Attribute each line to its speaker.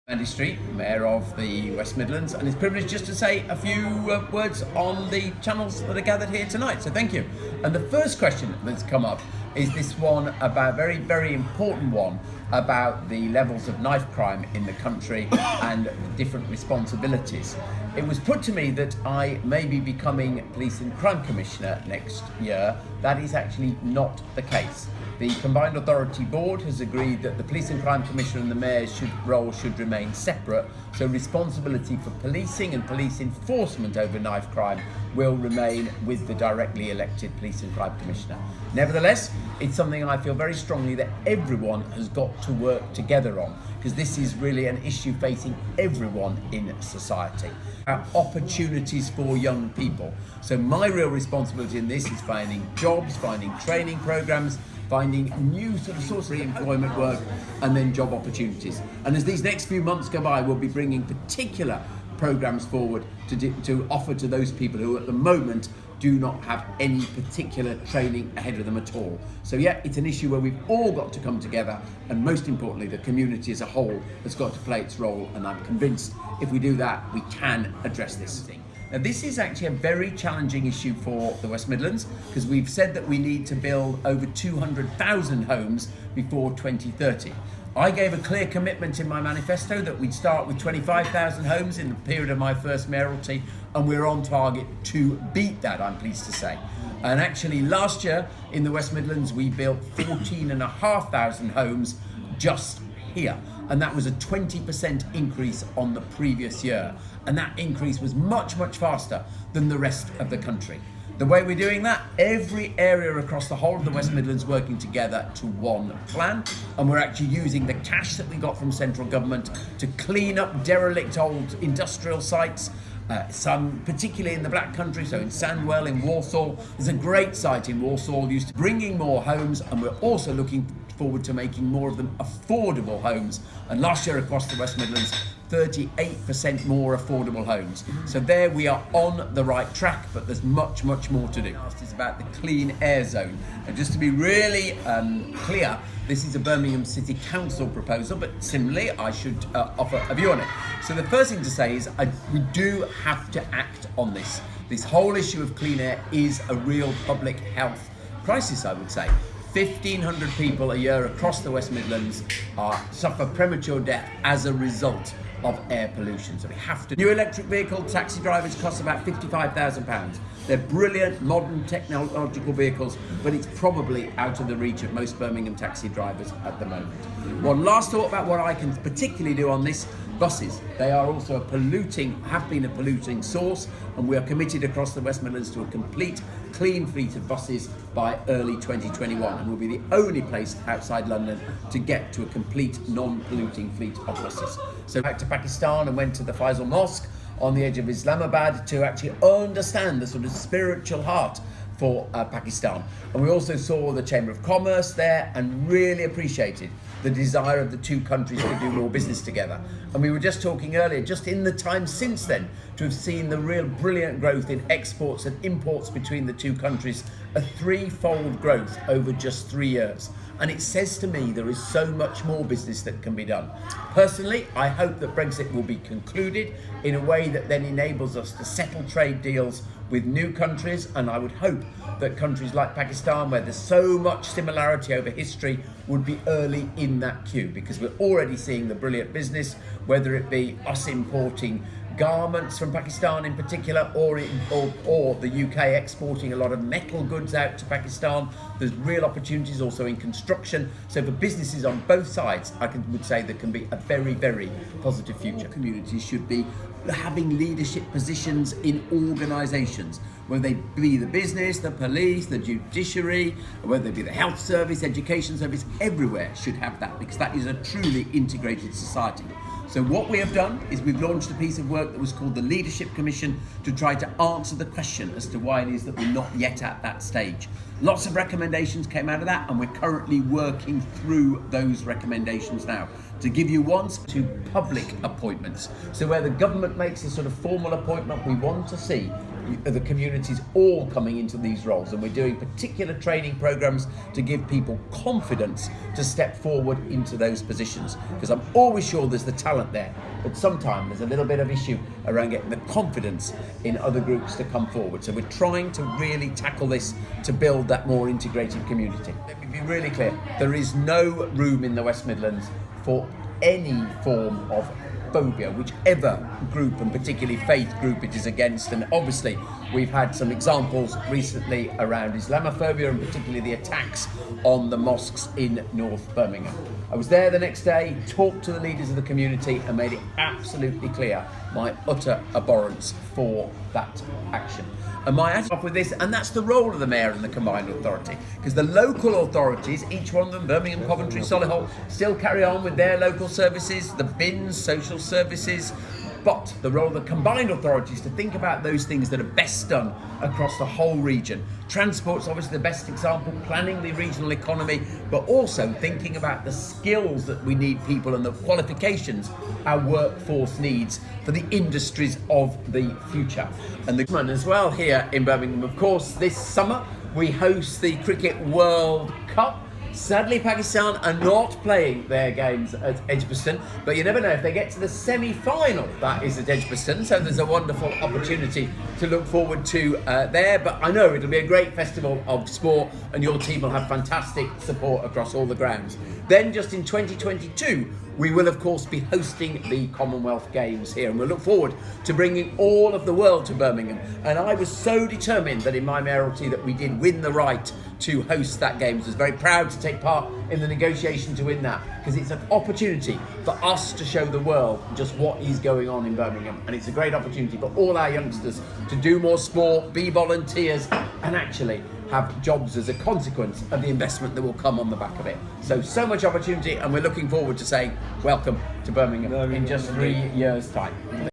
Speaker 1: Andy Street, Mayor of the West Midlands, and it's privileged just to say a few words on the channels that are gathered here tonight, so thank you. And the first question that's come up is this one about, very, very important one, about the levels of knife crime in the country and the different responsibilities. It was put to me that I may be becoming Police and Crime Commissioner next year. That is actually not the case. The Combined Authority Board has agreed that the Police and Crime Commissioner and the Mayor's role should remain separate, so responsibility for policing and police enforcement over knife crime will remain with the directly elected Police and Crime Commissioner. Nevertheless, it's something I feel very strongly that everyone has got to work together on, because this is really an issue facing everyone in society. Opportunities for young people. So my real responsibility in this is finding jobs, finding training programs, finding new sort of source of employment work, and then job opportunities. And as these next few months go by, we'll be bringing particular programs forward to offer to those people who at the moment do not have any particular training ahead of them at all. So yeah, it's an issue where we've all got to come together, and most importantly, the community as a whole has got to play its role, and I'm convinced if we do that, we can address this thing. Now, this is actually a very challenging issue for the West Midlands, because we've said that we need to build over 200,000 homes before 2030. I gave a clear commitment in my manifesto that we'd start with 25,000 homes in the period of my first mayoralty, and we're on target to beat that, I'm pleased to say. And actually last year in the West Midlands, we built 14,500 homes just here. And that was a 20% increase on the previous year. And that increase was much, much faster than the rest of the country. The way we're doing that, every area across the whole of the West Midlands working together to one plan, and we're actually using the cash that we got from central government to clean up derelict old industrial sites, some particularly in the Black Country, so in Sandwell, in Walsall. There's a great site in Walsall used to bringing more homes, and we're also looking forward to making more of them affordable homes. And last year across the West Midlands, 38% more affordable homes. So there we are on the right track, but there's much, much more to do. It's about the clean air zone. And just to be really clear, this is a Birmingham City Council proposal, but similarly, I should offer a view on it. So the first thing to say is we do have to act on this. This whole issue of clean air is a real public health crisis, I would say. 1,500 people a year across the West Midlands suffer premature death as a result of air pollution. So we have to. New electric vehicle taxi drivers cost about £55,000. They're brilliant, modern technological vehicles, but it's probably out of the reach of most Birmingham taxi drivers at the moment. One last thought about what I can particularly do on this. Buses. They are also have been a polluting source, and we are committed across the West Midlands to a complete clean fleet of buses by early 2021, and we'll be the only place outside London to get to a complete non-polluting fleet of buses. So back to Pakistan and went to the Faisal Mosque on the edge of Islamabad to actually understand the sort of spiritual heart for Pakistan. And we also saw the Chamber of Commerce there and really appreciated the desire of the two countries to do more business together. And we were just talking earlier, just in the time since then, to have seen the real brilliant growth in exports and imports between the two countries, a threefold growth over just 3 years. And it says to me there is so much more business that can be done. Personally, I hope that Brexit will be concluded in a way that then enables us to settle trade deals with new countries, and I would hope that countries like Pakistan, where there's so much similarity over history, would be early in that queue, because we're already seeing the brilliant business, whether it be us importing garments from Pakistan in particular, or the UK exporting a lot of metal goods out to Pakistan. There's real opportunities also in construction. So for businesses on both sides, would say there can be a very, very positive future. Communities should be having leadership positions in organisations, whether they be the business, the police, the judiciary, whether they be the health service, education service, everywhere should have that, because that is a truly integrated society. So what we have done is we've launched a piece of work that was called the Leadership Commission to try to answer the question as to why it is that we're not yet at that stage. Lots of recommendations came out of that, and we're currently working through those recommendations now. To give you one, to public appointments. So where the government makes a sort of formal appointment, we want to see the community's all coming into these roles, and we're doing particular training programs to give people confidence to step forward into those positions, because I'm always sure there's the talent there, but sometimes there's a little bit of issue around getting the confidence in other groups to come forward. So we're trying to really tackle this to build that more integrated community. Let me be really clear, there is no room in the West Midlands for any form of phobia, whichever group, and particularly faith group it is against. And obviously we've had some examples recently around Islamophobia, and particularly the attacks on the mosques in North Birmingham. I was there the next day, talked to the leaders of the community, and made it absolutely clear my utter abhorrence for that action. And my attitude with this, and that's the role of the Mayor and the Combined Authority, because the local authorities, each one of them, Birmingham, Coventry, Solihull, still carry on with their local services, the bins, social services, but the role of the Combined Authority is to think about those things that are best done across the whole region. Transport's obviously the best example, planning the regional economy, but also thinking about the skills that we need people and the qualifications our workforce needs for the industries of the future. And the government as well here in Birmingham, of course, this summer we host the Cricket World Cup. Sadly, Pakistan are not playing their games at Edgbaston, but you never know, if they get to the semi-final, that is at Edgbaston, so there's a wonderful opportunity to look forward to there. But I know it'll be a great festival of sport, and your team will have fantastic support across all the grounds. Then just in 2022, we will of course be hosting the Commonwealth Games here, and we'll look forward to bringing all of the world to Birmingham. And I was so determined that in my mayoralty that we did win the right to host that Games. I was very proud to take part in the negotiation to win that, because it's an opportunity for us to show the world just what is going on in Birmingham, and it's a great opportunity for all our youngsters to do more sport, be volunteers, and actually have jobs as a consequence of the investment that will come on the back of it. So much opportunity, and we're looking forward to saying welcome to Birmingham in just 3 years' time.